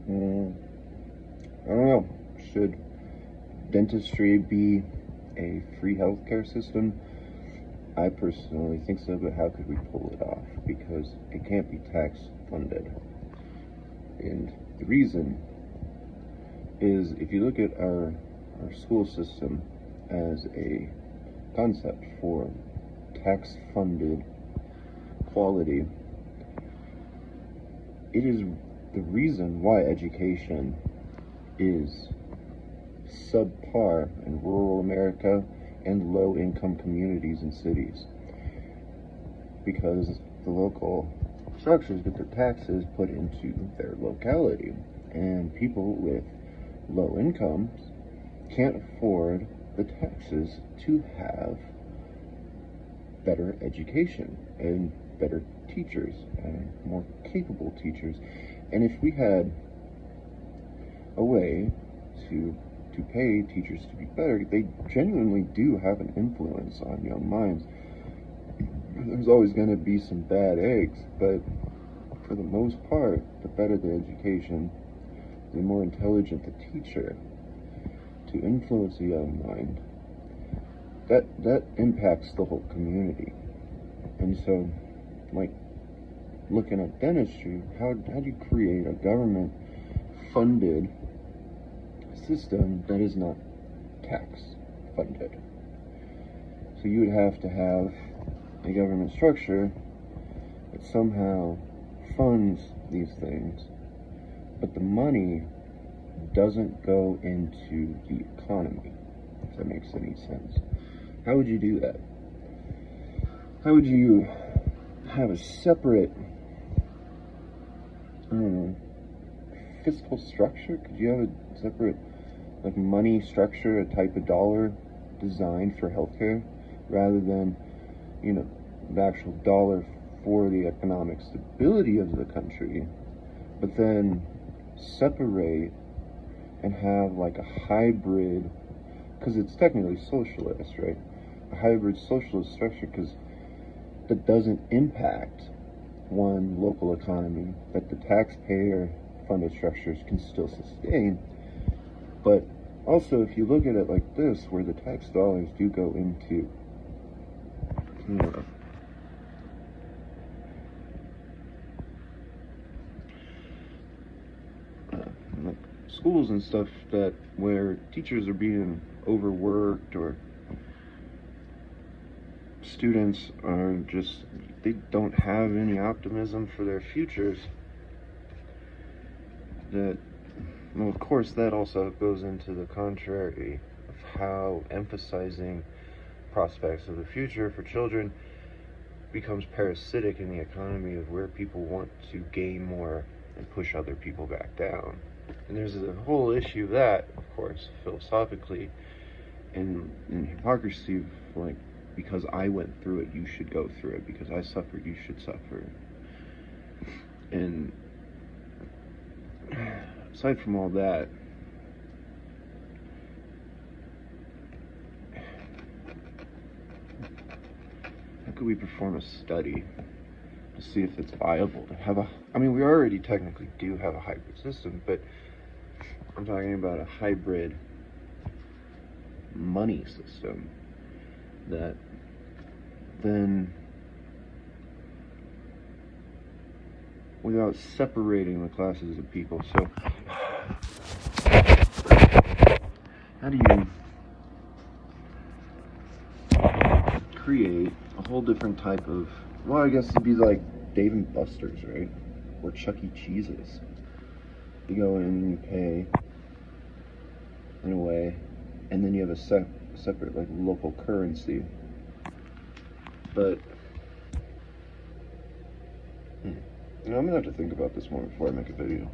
Mm, I don't know. Should dentistry be a free healthcare system? I personally think so, but how could we pull it off? Because it can't be tax funded. And the reason is, if you look at our school system as a concept for tax funded quality, it is the reason why education is subpar in rural America and low-income communities and cities, because the local structures get their taxes put into their locality, and people with low incomes can't afford the taxes to have better education and better teachers and more capable teachers. And if we had a way to pay teachers to be better, they genuinely do have an influence on young minds. There's always going to be some bad eggs, but for the most part, the better the education, the more intelligent the teacher to influence a young mind, that impacts the whole community. And so, like, looking at dentistry, how do you create a government funded system that is not tax funded? So you would have to have a government structure that somehow funds these things, but the money doesn't go into the economy, if that makes any sense. How would you do that? How would you have a separate, I don't know, fiscal structure? Could you have a separate, like, money structure, a type of dollar designed for healthcare, rather than, the actual dollar for the economic stability of the country, but then separate and have like a hybrid, because it's technically socialist, right? A hybrid socialist structure, because that doesn't impact one local economy, that the taxpayer funded structures can still sustain. But also, if you look at it like this, where the tax dollars do go into, like schools and stuff, that where teachers are being overworked, or students are just, they don't have any optimism for their futures, that, well, of course, that also goes into the contrary of how emphasizing prospects of the future for children becomes parasitic in the economy of where people want to gain more and push other people back down. And there's a whole issue of that, of course, philosophically, in hypocrisy of, like, because I went through it, you should go through it. Because I suffered, you should suffer. And aside from all that, how could we perform a study to see if it's viable to have we already technically do have a hybrid system, but I'm talking about a hybrid money system that then, without separating the classes of people. So how do you create a whole different type of, well, I guess it'd be like Dave and Buster's, right? Or Chuck E. Cheese's. You go in and you pay in a way, and then you have a separate, like, local currency. But I'm gonna have to think about this more before I make a video.